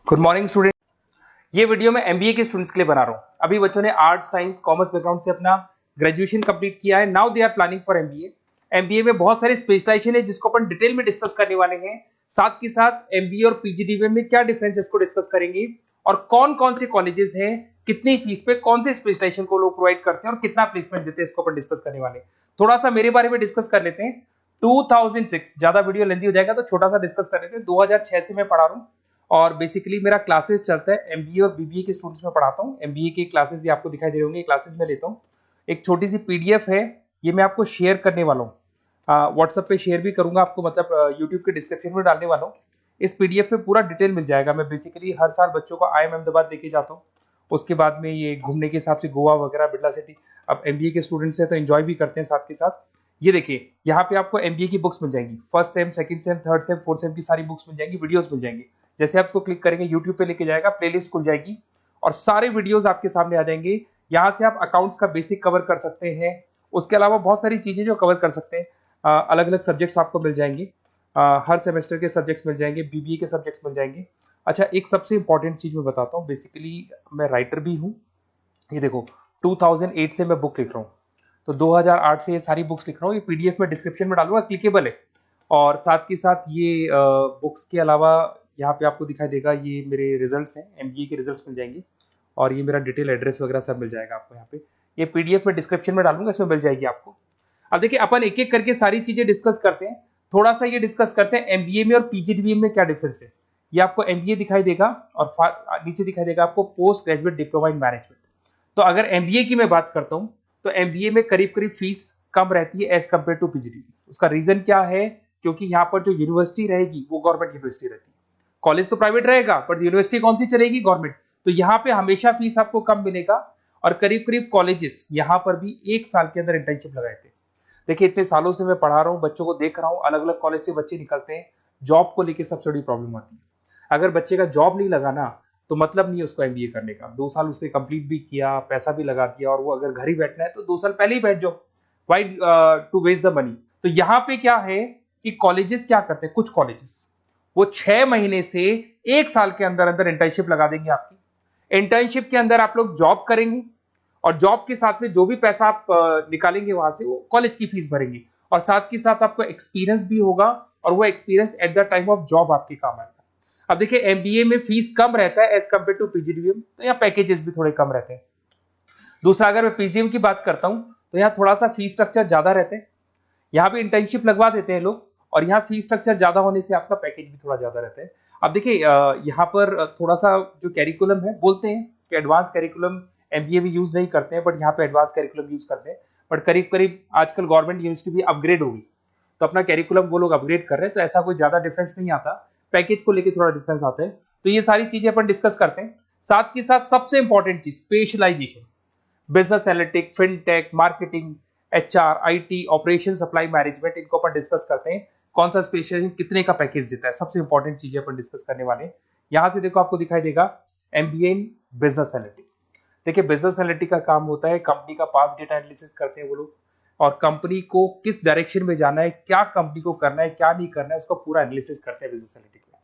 Good morning student. ये video मैं MBA के स्टूडेंट्स के लिए बना रहा हूँ। अभी बच्चों ने आर्ट साइंस कॉमर्स बैकग्राउंड से अपना ग्रेजुएशन कंप्लीट किया है। Now they are planning for MBA. MBA में बहुत सारे स्पेशलाइजेशन है जिसको अपन डिटेल में डिस्कस करने वाले हैं। साथ के साथ एमबीए और पीजीडीबीएम में क्या डिफरेंस है इसको डिस्कस करेंगे, और कौन कौन से कॉलेजेस हैं, कितनी फीस पे कौन से स्पेशलाइजेशन को लोग प्रोवाइड करते हैं और कितना प्लेसमेंट देते हैं, इसको अपन डिस्कस करने वाले हैं। थोड़ा सा मेरे बारे में डिस्कस कर लेते हैं। 2006, ज्यादा वीडियो लेंथी हो जाएगा तो छोटा सा डिस्कस कर लेते हैं। 2006 से मैं पढ़ा रहा हूँ और बेसिकली मेरा क्लासेस चलता है एमबीए और बीबीए के स्टूडेंट्स में पढ़ाता हूँ। एमबीए के क्लासेस ये आपको दिखाई दे रहे होंगे, क्लासेस में लेता हूँ। एक छोटी सी पीडीएफ है, ये मैं आपको शेयर करने वाला हूँ, व्हाट्सएप पे शेयर भी करूंगा आपको, मतलब यूट्यूब के डिस्क्रिप्शन में डालने वाला हूँ। इस पीडीएफ पे पूरा डिटेल मिल जाएगा। मैं बेसिकली हर साल बच्चों को IIM अहमदाबाद लेके जाता हूँ। उसके बाद में ये घूमने के हिसाब से गोवा वगैरह, बिरला सिटी। अब एमबीए के स्टूडेंट्स हैं तो एंजॉय भी करते हैं साथ के साथ। ये देखिए, यहाँ पे आपको एमबीए की बुक्स मिल जाएंगी, first sem, second same, third same, fourth same की सारी बुक्स मिल जाएंगी, वीडियोस मिल जाएंगी। जैसे आप इसको क्लिक करेंगे यूट्यूब पे लेके जाएगा, प्लेलिस्ट खुल जाएगी और सारे वीडियोस आपके सामने आ जाएंगे। यहाँ से आप अकाउंट्स का बेसिक कवर कर सकते हैं। उसके अलावा बहुत सारी चीजें जो कवर कर सकते हैं। अलग अलग सब्जेक्ट्स आपको मिल जाएंगे, हर सेमेस्टर के सब्जेक्ट्स मिल जाएंगे, बीबीए के सब्जेक्ट्स मिल जाएंगे। अच्छा, एक सबसे इंपॉर्टेंट चीज मैं बताता हूँ, बेसिकली मैं राइटर भी हूँ। ये देखो, 2008 से मैं बुक लिख रहा हूँ, तो 2008 से ये सारी बुक्स लिख रहा हूँ। ये पीडीएफ में डिस्क्रिप्शन में डालूंगा, क्लिकेबल है। और साथ के साथ ये बुक्स के अलावा यहाँ पे आपको दिखाई देगा, ये मेरे रिजल्ट्स हैं, एमबीए के रिजल्ट्स मिल जाएंगे। और ये मेरा डिटेल एड्रेस वगैरह सब मिल जाएगा आपको यहाँ पे। ये पीडीएफ में डिस्क्रिप्शन में डालूंगा, इसमें मिल जाएगी आपको। अब देखिए, अपन एक एक करके सारी चीजें डिस्कस करते हैं। थोड़ा सा ये डिस्कस करते हैं एमबीए में और पीजीडीबीएम में क्या डिफरेंस है। ये आपको एमबीए दिखाई देगा और नीचे दिखाई देगा आपको post graduate diploma in management. तो अगर एमबीए की मैं बात करता हूँ तो एमबीए में करीब करीब फीस कम रहती है एज कंपेयर टू पीजीडीबीएम। उसका रीजन क्या है? क्योंकि यहाँ पर जो यूनिवर्सिटी रहेगी वो गवर्नमेंट यूनिवर्सिटी रहती है। कॉलेज तो प्राइवेट रहेगा पर यूनिवर्सिटी कौन सी चलेगी? गवर्नमेंट। तो यहाँ पे हमेशा फीस आपको कम मिलेगा। और करीब करीब कॉलेजेस यहाँ पर भी 1 साल के अंदर इंटर्नशिप लगाए थे। देखिए, इतने सालों से मैं पढ़ा रहा हूँ, बच्चों को देख रहा हूँ, अलग अलग कॉलेज से बच्चे निकलते हैं, जॉब को लेकर सबसे बड़ी प्रॉब्लम आती है। अगर बच्चे का जॉब नहीं लगा ना, तो मतलब नहीं है उसको एमबीए करने का। 2 साल उसने कंप्लीट भी किया, पैसा भी लगा दिया, और वो अगर घर ही बैठना है तो 2 साल पहले ही बैठ जाओ, why to waste the money. तो यहाँ पे क्या है कि कॉलेजेस क्या करते हैं, कुछ कॉलेजेस वो 6 महीने से 1 साल के अंदर अंदर इंटर्नशिप लगा देंगे आपकी। इंटर्नशिप के अंदर आप लोग जॉब करेंगे और जॉब के साथ में जो भी पैसा आप निकालेंगे वहां से, वो कॉलेज की फीस भरेंगे। और साथ के साथ आपको एक्सपीरियंस भी होगा, और वो experience at the time of job आपके काम आएगा। अब देखिए, एमबीए में फीस कम रहता है एज कंपेयर टू पीजीडीबीएम, तो यहाँ पैकेजेस भी थोड़े कम रहते हैं। दूसरा, अगर मैं पीजीडीबीएम की बात करता हूं तो यहाँ थोड़ा सा फीस स्ट्रक्चर ज्यादा रहते हैं। यहाँ भी इंटर्नशिप लगवा देते हैं लोग, और यहाँ फीस स्ट्रक्चर ज्यादा होने से आपका पैकेज भी थोड़ा ज्यादा रहता है। अब देखिए, यहाँ पर थोड़ा सा जो कैरिकुलम है, बोलते हैं कि एडवांस कैरिकुलम एमबीए भी यूज नहीं करते हैं, बट यहाँ पे एडवांस कैरिकुलम यूज करते हैं। बट करीब करीब आजकल गवर्नमेंट यूनिवर्सिटी भी अपग्रेड होगी, तो अपना कैरिकुलम वो लोग अपग्रेड कर रहे हैं, तो ऐसा कोई ज्यादा डिफरेंस नहीं आता। पैकेज को लेकर थोड़ा डिफरेंस आता है। तो ये सारी चीजें अपन डिस्कस करते हैं। साथ के साथ सबसे इंपॉर्टेंट चीज, specialization, business analytic, fintech, marketing, HR, IT, operation, supply management, इनको अपन डिस्कस करते हैं। कौन सा स्पेशलाइजेशन कितने का पैकेज देता है, सबसे इंपॉर्टेंट चीजें अपन डिस्कस करने वाले हैं। यहां से देखो, आपको दिखाई देगा एमबीए इन बिजनेस एनालिटिक। देखिए, बिजनेस एनालिटिक का काम होता है, कंपनी का पास डेटा एनालिसिस करते हैं वो लोग, और कंपनी को किस डायरेक्शन में जाना है, क्या कंपनी को करना है, क्या नहीं करना है, उसका पूरा एनालिसिस करते हैं बिजनेस एनालिटिक में।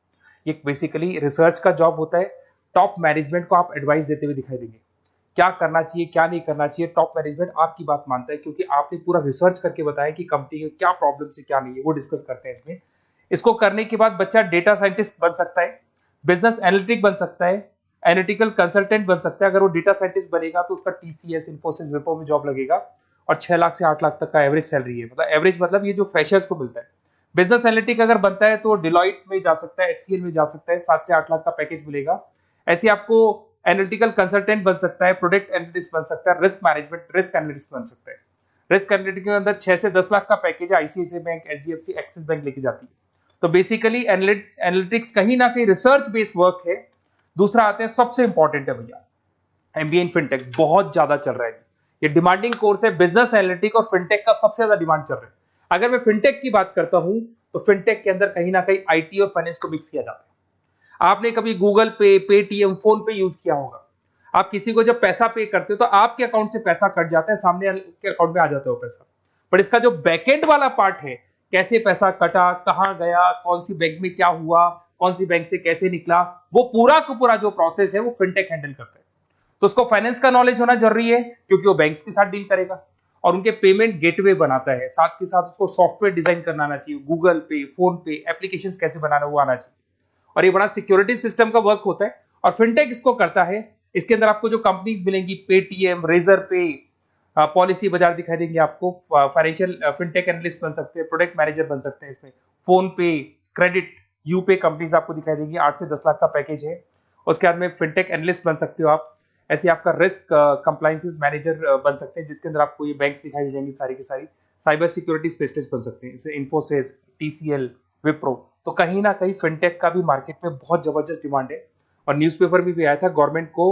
ये बेसिकली रिसर्च का जॉब होता है। टॉप मैनेजमेंट को आप एडवाइस देते हुए दिखाई देंगे, क्या करना चाहिए, क्या नहीं करना चाहिए। टॉप मैनेजमेंट आपकी बात मानता है, क्योंकि आपने पूरा रिसर्च करके बताया कि कंपनी में क्या प्रॉब्लम है, क्या नहीं है, वो डिस्कस करते हैं इसमें। इसको करने के बाद बच्चा डेटा साइंटिस्ट बन सकता है, बिजनेस एनालिटिक बन सकता है, एनालिटिकल कंसल्टेंट बन सकता है। अगर वो डेटा साइंटिस्ट बनेगा तो उसका टीसीएस, इन्फोसिस, विप्रो में जॉब लगेगा, और 6 लाख से 8 लाख तक का एवरेज सैलरी है। मतलब एवरेज मतलब ये जो फ्रेशर्स को मिलता है। बिजनेस एनालिटिक अगर बनता है तो डिलॉइट में जा सकता है, एचसीएल में जा सकता है, 7 से 8 लाख का पैकेज मिलेगा। ऐसे आपको एनालिटिकल कंसल्टेंट बन सकता है, प्रोडक्ट एनालिस्ट बन सकता है, रिस्क मैनेजमेंट, रिस्क एनालिस्ट बन सकता है। रिस्क एनालिटिक के अंदर 6 से 10 लाख का पैकेज है, ICICI bank, HDFC, axis bank लेके जाती है। तो बेसिकली एनालिटिक्स कहीं ना कहीं रिसर्च बेस्ड वर्क है। दूसरा आते हैं, सबसे इंपॉर्टेंट है भैया, एमबीए इन फिनटेक बहुत ज्यादा चल रहा है। ये डिमांडिंग कोर्स है, बिजनेस एनालिटिक और फिनटेक का सबसे ज्यादा डिमांड चल रहा है। अगर मैं फिनटेक की बात करता हूं तो फिनटेक के अंदर कहीं ना कहीं आईटी और फाइनेंस को मिक्स किया जाता है। आपने कभी गूगल पे, पेटीएम, फोन पे यूज किया होगा। आप किसी को जब पैसा पे करते हो तो आपके अकाउंट से पैसा कट जाता है, सामने के अकाउंट में आ जाता है वो पैसा। पर इसका जो बैकएंड वाला पार्ट है, कैसे पैसा कटा, कहां गया, कौन सी बैंक में क्या हुआ, कौन सी बैंक से कैसे निकला, वो पूरा का पूरा जो प्रोसेस है वो फिनटेक हैंडल करता है। तो उसको फाइनेंस का नॉलेज होना जरूरी है क्योंकि वो बैंक्स के साथ डील करेगा और उनके पेमेंट गेटवे बनाता है। साथ के साथ उसको सॉफ्टवेयर डिजाइन करना आना चाहिए, गूगल पे, फोन पे, एप्लीकेशंस कैसे बनाना वो आना चाहिए। और ये बड़ा सिक्योरिटी सिस्टम का वर्क होता है और फिनटेक इसको करता है। इसके अंदर आपको जो कंपनीज मिलेंगी, पेटीएम, रेजर पे, पॉलिसी बाजार दिखाई देंगे आपको, फाइनेंशियल फिनटेक एनालिस्ट बन सकते हैं, प्रोडक्ट मैनेजर बन सकते हैं इसमें, फोन पे, क्रेडिट, यूपे कंपनीज आपको दिखाई देंगी। 8 से 10 लाख का पैकेज है। उसके बाद में फिनटेक एनालिस्ट बन सकते हो आप। ऐसे आपका रिस्क कंप्लायंसेस मैनेजर बन सकते हैं जिसके अंदर आपको ये बैंक्स दिखाई दे जाएंगी सारी की सारी। साइबर सिक्योरिटी स्पेशलिस्ट बन सकते हैं, जैसे इन्फोसिस, टीसीएल, विप्रो। तो कहीं ना कहीं फिनटेक का भी मार्केट में बहुत जबरदस्त डिमांड है और न्यूज़पेपर में भी आया था गवर्नमेंट को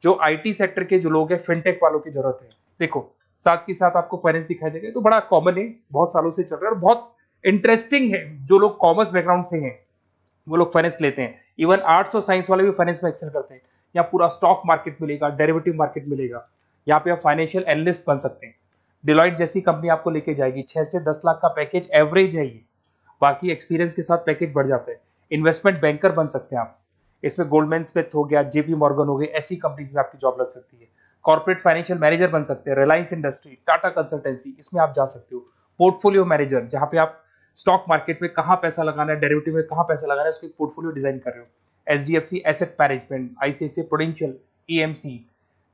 जो आईटी सेक्टर के जो लोग हैं फिनटेक वालों की जरूरत है। देखो साथ के साथ आपको फाइनेंस दिखाई देगा, तो बड़ा कॉमन है, बहुत सालों से चल रहा है और बहुत इंटरेस्टिंग है। जो लोग कॉमर्स बैकग्राउंड से हैं वो लोग फाइनेंस लेते हैं। इवन आर्ट्स और साइंस वाले भी फाइनेंस में एक्सेल करते हैं। यहाँ पूरा स्टॉक मार्केट मिलेगा, डेरिवेटिव मार्केट मिलेगा। यहाँ पे आप फाइनेंशियल एनालिस्ट बन सकते हैं। डिलॉयट जैसी कंपनी आपको लेके जाएगी। 6 से 10 लाख का पैकेज एवरेज है ये, बाकी एक्सपीरियंस के साथ पैकेज बढ़ जाता है। इन्वेस्टमेंट बैंकर बन सकते हैं आप, इसमें गोल्डमैन स्मिथ हो गया, जेपी मॉर्गन हो गए, ऐसी कंपनीज में आपकी जॉब लग सकती है। कॉर्पोरेट फाइनेंशियल मैनेजर बन सकते हैं, रिलायंस इंडस्ट्री, टाटा कंसल्टेंसी, इसमें आप जा सकते हो। पोर्टफोलियो मैनेजर, जहां पे आप स्टॉक मार्केट में कहां पैसा लगाना है, डेरिवेटिव में कहां पैसा लगाना है, उसके पोर्टफोलियो डिजाइन कर रहे हो। HDFC asset management, ICICI prudential, AMC,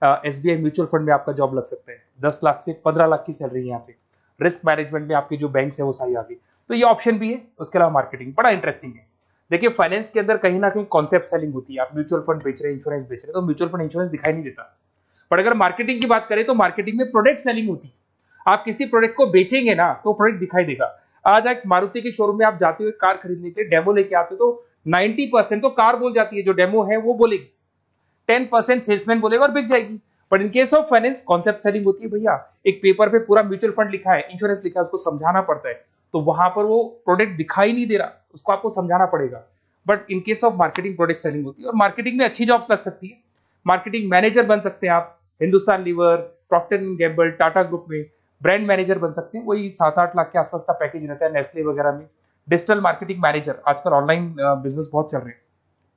SBI mutual fund में आपका जॉब लग सकता है। 10 लाख से 15 लाख की सैलरी है यहाँ पे। रिस्क मैनेजमेंट में आपकी जो बैंक्स है वो सारी आ गई। तो ये ऑप्शन भी है। उसके अलावा मार्केटिंग बड़ा इंटरेस्टिंग है। देखिए फाइनेंस के अंदर कहीं ना कहीं कॉन्सेप्ट सेलिंग होती है। आप म्यूचुअल फंड बेच रहे हैं, इंश्योरेंस बेच रहे हैं, तो म्यूचुअल फंड इंश्योरेंस दिखाई नहीं देता। पर अगर मार्केटिंग की बात करें तो मार्केटिंग में प्रोडक्ट सेलिंग होती है। आप किसी प्रोडक्ट को बेचेंगे ना तो प्रोडक्ट दिखाई देगा। आज एक मारुति के शोरूम में आप जाते हो कार खरीदने के लिए, डेमो लेके आते हो तो 90% तो कार बोल जाती है, जो डेमो है वो बोलेगी, 10% सेल्समैन बोलेगा और बिक जाएगी। But in case of finance concept selling होती है। भैया एक पेपर पे पूरा म्यूचुअल फंड लिखा है, इंश्योरेंस लिखा है, उसको समझाना पड़ता है। तो वहां पर वो प्रोडक्ट दिखाई नहीं दे रहा, उसको आपको समझाना पड़ेगा। But in case of marketing product selling होती है और मार्केटिंग में अच्छी जॉब्स लग सकती है। मार्केटिंग मैनेजर बन सकते हैं आप, Hindustan Lever, Procter and Gamble, Tata group में ब्रांड मैनेजर बन सकते हैं। वही 7-8 लाख के आसपास का पैकेज रहता है, नेस्ले वगैरह में। डिजिटल मार्केटिंग मैनेजर, आजकल ऑनलाइन बिजनेस बहुत चल रहे हैं,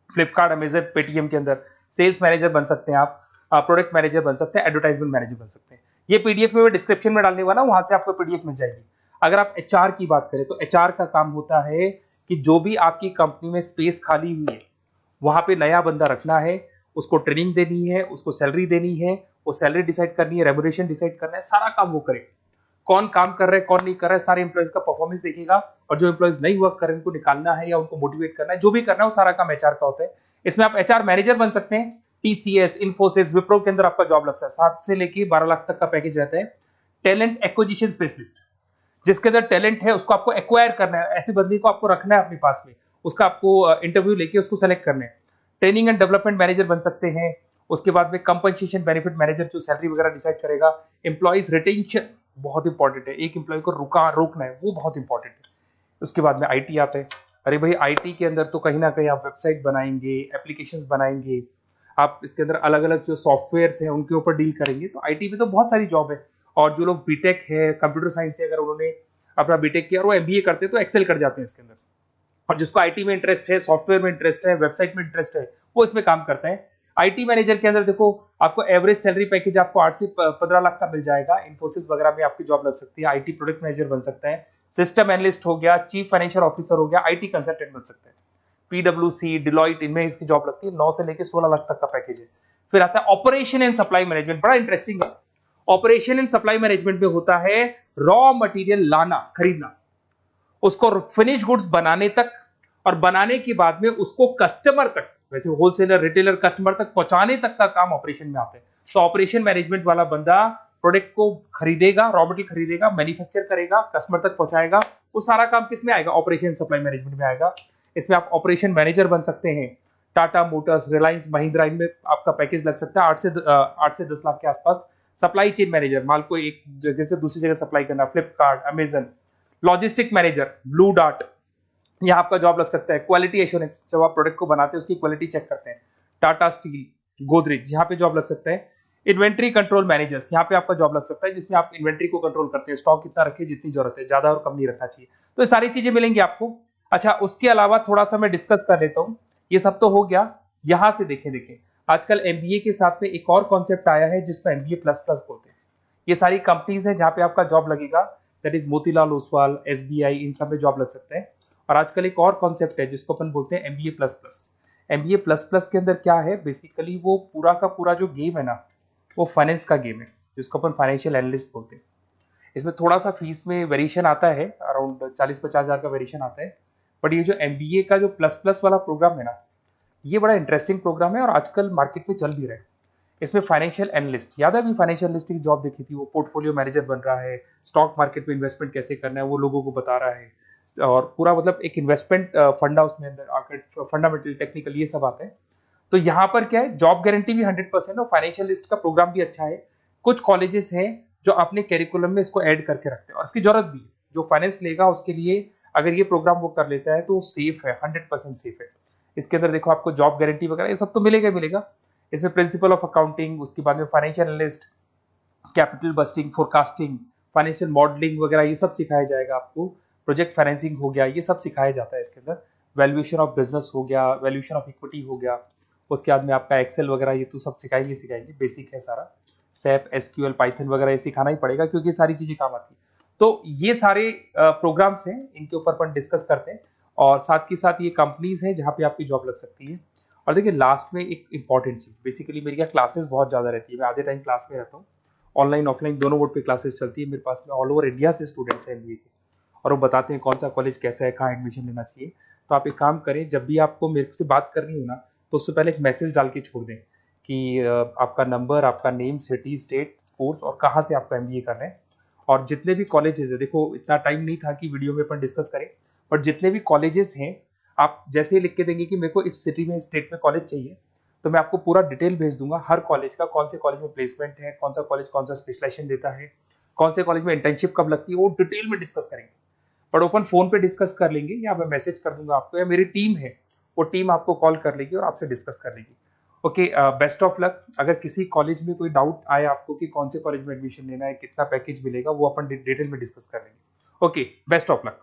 फ्लिपकार्ट, अमेजन, पेटीएम के अंदर सेल्स मैनेजर बन सकते हैं आप, प्रोडक्ट मैनेजर बन सकते हैं, एडवर्टाइजमेंट मैनेजर बन सकते हैं। ये पीडीएफ में डिस्क्रिप्शन में डालने वाला, वहां से आपको पीडीएफ मिल जाएगी। अगर आप एचआर की बात करें तो एचआर का काम होता है कि जो भी आपकी कंपनी में स्पेस खाली हुई है वहां पे नया बंदा रखना है, उसको ट्रेनिंग देनी है, उसको सैलरी देनी है, वो सैलरी डिसाइड करनी है, रेम्यूनरेशन डिसाइड करना है, सारा काम वो करे। कौन काम कर रहा है, कौन नहीं कर रहा है, सारे एम्प्लॉइज का परफॉर्मेंस देखेगा और जो एम्प्लॉइज नहीं वर्क कर रहे हैं उनको निकालना है या उनको मोटिवेट करना है, जो भी करना है वो सारा काम एचआर का होता है। इसमें आप एचआर मैनेजर बन सकते हैं। टीसीएस, इन्फोसिस, विप्रो के अंदर आपका जॉब लगता है। 7 से लेके 12 लाख तक का पैकेज रहता है। टैलेंट एक्विजिशन स्पेशलिस्ट, जिसके अंदर टैलेंट है उसको आपको एक्वायर करना है, ऐसे बंदी को आपको रखना है अपने पास में, उसका आपको इंटरव्यू लेके उसको सेलेक्ट करना है। ट्रेनिंग एंड डेवलपमेंट मैनेजर बन सकते हैं। उसके बाद में कंपनसेशन बेनिफिट मैनेजर, जो सैलरी वगैरह डिसाइड करेगा। एम्प्लॉइज रिटेंशन बहुत इंपॉर्टेंट है, एक एम्प्लॉय को रोकना है, वो बहुत इंपॉर्टेंट है। उसके बाद में आईटी आता है। अरे भाई आईटी के अंदर तो कहीं ना कहीं आप वेबसाइट बनाएंगे, एप्लीकेशंस बनाएंगे, आप इसके अंदर अलग अलग जो सॉफ्टवेयर्स हैं उनके ऊपर डील करेंगे। तो आईटी में तो बहुत सारी जॉब है। और जो लोग बीटेक है, कंप्यूटर साइंस से अगर उन्होंने अपना बीटेक किया और वो एमबीए करते हैं तो एक्सेल कर जाते हैं इसके अंदर। और जिसको आईटी में इंटरेस्ट है, सॉफ्टवेयर में इंटरेस्ट है, वेबसाइट में इंटरेस्ट है, वो इसमें काम करता है। आईटी मैनेजर के अंदर देखो आपको एवरेज सैलरी पैकेज आपको 8 से 15 लाख का मिल जाएगा। इन्फोसिस वगैरह में आपकी जॉब लग सकती है। आईटी प्रोडक्ट मैनेजर बन सकता है, सिस्टम एनालिस्ट हो गया, चीफ फाइनेंशियल ऑफिसर हो गया, आईटी कंसल्टेंट बन सकते हैं। पीडब्ल्यूसी, डिलॉयट, इनमें इसकी जॉब लगती है। 9 से लेकर 16 लाख तक का पैकेज है। फिर आता है ऑपरेशन एंड सप्लाई मैनेजमेंट, बड़ा इंटरेस्टिंग है। ऑपरेशन एंड सप्लाई मैनेजमेंट में होता है रॉ मटेरियल लाना, खरीदना, उसको फिनिश गुड्स बनाने तक और बनाने के बाद में उसको कस्टमर तक, वैसे होलसेलर, रिटेलर, कस्टमर तक पहुंचाने तक का काम ऑपरेशन में आता है। तो ऑपरेशन मैनेजमेंट वाला बंदा प्रोडक्ट को खरीदेगा, रॉ मटेरियल खरीदेगा, मैन्युफैक्चर करेगा, कस्टमर तक पहुंचाएगा, वो सारा काम किस में आएगा, ऑपरेशन सप्लाई मैनेजमेंट में आएगा। इसमें आप ऑपरेशन मैनेजर बन सकते हैं। टाटा मोटर्स, रिलायंस, महिंद्रा, इनमें आपका पैकेज लग सकता है 8 से 10 लाख के आसपास। सप्लाई चेन मैनेजर, माल को एक जगह से दूसरी जगह सप्लाई करना, Flipkart, Amazon. Logistic manager, blue dart, यहाँ आपका जॉब लग सकता है। क्वालिटी एश्योरेंस, जब आप प्रोडक्ट को बनाते हैं उसकी क्वालिटी चेक करते हैं, टाटा स्टील, गोदरेज, यहाँ पे जॉब लग सकता है। इन्वेंट्री कंट्रोल मैनेजर्स, यहाँ पे आपका जॉब लग सकता है, जिसमें आप इन्वेंट्री को कंट्रोल करते हैं, स्टॉक कितना रखे, जितनी जरूरत है, ज्यादा और कम नहीं रखना चाहिए। तो ये सारी चीजें मिलेंगी आपको। अच्छा, उसके अलावा थोड़ा सा मैं डिस्कस कर लेता हूँ। ये सब तो हो गया। यहाँ से देखें आजकल एमबीए के साथ में एक और कॉन्सेप्ट आया है जिसको एमबीए प्लस प्लस बोलते हैं। ये सारी कंपनीज हैं जहाँ पे आपका जॉब लगेगा, that is Motilal Oswal, SBI, इन सब में जॉब लग सकता है। और आजकल एक और कॉन्सेप्ट है जिसको अपन बोलते हैं MBA plus plus. MBA plus plus के अंदर क्या है, बेसिकली वो पूरा का पूरा जो गेम है ना, वो फाइनेंस का गेम है, जिसको अपन फाइनेंशियल एनालिस्ट बोलते हैं। इसमें थोड़ा सा फीस में वेरिएशन आता है, अराउंड 40-50 हज़ार का वेरिएशन आता है। बट ये जो एमबीए का जो प्लस प्लस वाला प्रोग्राम है ना, ये बड़ा इंटरेस्टिंग प्रोग्राम है और आजकल मार्केट में चल भी रहा है। इसमें फाइनेंशियल एनालिस्ट, याद है अभी फाइनेंशियल एनालिस्ट की जॉब देखी थी, वो पोर्टफोलियो मैनेजर बन रहा है, स्टॉक मार्केट में इन्वेस्टमेंट कैसे करना है वो लोगों को बता रहा है, और पूरा मतलब एक इन्वेस्टमेंट फंडा उसमें अंदर आकर फंडामेंटल टेक्निकल ये सब आता है। तो यहाँ पर क्या है, जॉब गारंटी भी 100% और फाइनेंशियल लिस्ट का प्रोग्राम भी अच्छा है। कुछ कॉलेजेस हैं जो अपने कैरिकुलम में इसको ऐड करके रखते हैं और इसकी जरूरत भी है। जो फाइनेंस लेगा उसके लिए अगर ये प्रोग्राम वो कर लेता है तो सेफ है, 100% सेफ है। इसके अंदर देखो आपको जॉब गारंटी वगैरह ये सब तो मिलेगा ही मिलेगा। इसमें प्रिंसिपल ऑफ अकाउंटिंग, उसके बाद में financial analyst, capital budgeting, forecasting, financial modelling वगैरह ये सब सिखाया जाएगा आपको। प्रोजेक्ट फाइनेंसिंग हो गया, ये सब सिखाया जाता है इसके अंदर। वैल्यूएशन ऑफ बिजनेस हो गया, वैल्यूएशन ऑफ इक्विटी हो गया। उसके बाद में आपका एक्सेल वगैरह ये तो सब सिखाएंगे, बेसिक है सारा। सैप, एसक्यूएल, पाइथन वगैरह ये सिखाना ही पड़ेगा क्योंकि ये सारी चीजें काम आती है। तो ये सारे प्रोग्राम्स हैं, इनके ऊपर अपन डिस्कस करते हैं। और साथ के साथ ये कंपनीज हैं जहाँ पे आपकी जॉब लग सकती है। और देखिए लास्ट में एक इंपॉर्टेंट चीज, बेसिकली मेरी क्या क्लासेस बहुत ज्यादा रहती है, मैं आधे टाइम क्लास में रहता हूँ। ऑनलाइन ऑफलाइन दोनों मोड पे क्लासेस चलती है मेरे पास में। ऑल ओवर इंडिया से स्टूडेंट्स हैं एमबीए के, और वो बताते हैं कौन सा कॉलेज कैसा है, कहाँ एडमिशन लेना चाहिए। तो आप एक काम करें, जब भी आपको मेरे से बात करनी हो ना, तो उससे पहले एक मैसेज डाल के छोड़ दें कि आपका नंबर, आपका नेम, सिटी, स्टेट, कोर्स और कहाँ से आपका एमबीए कर रहे हैं। और जितने भी कॉलेजेस है, देखो इतना टाइम नहीं था कि वीडियो में अपन डिस्कस करें, बट जितने भी कॉलेजेस हैं आप जैसे ही लिख के देंगे कि मेरे को इस सिटी में, स्टेट में कॉलेज चाहिए, तो मैं आपको पूरा डिटेल भेज दूंगा हर कॉलेज का, कौन से कॉलेज में प्लेसमेंट है, कौन सा कॉलेज कौन सा स्पेशलाइजेशन देता है, कौन से कॉलेज में इंटर्नशिप कब लगती है, वो डिटेल में डिस्कस करेंगे। बट ओपन फोन पे डिस्कस कर लेंगे, या मैं मैसेज कर दूंगा आपको, या मेरी टीम है वो टीम आपको कॉल कर लेगी और आपसे डिस्कस कर लेगी। Okay, best of luck. अगर किसी कॉलेज में कोई डाउट आए आपको कि कौन से कॉलेज में एडमिशन लेना है, कितना पैकेज मिलेगा, वो अपन डिटेल में डिस्कस कर लेंगे। Okay, best of luck.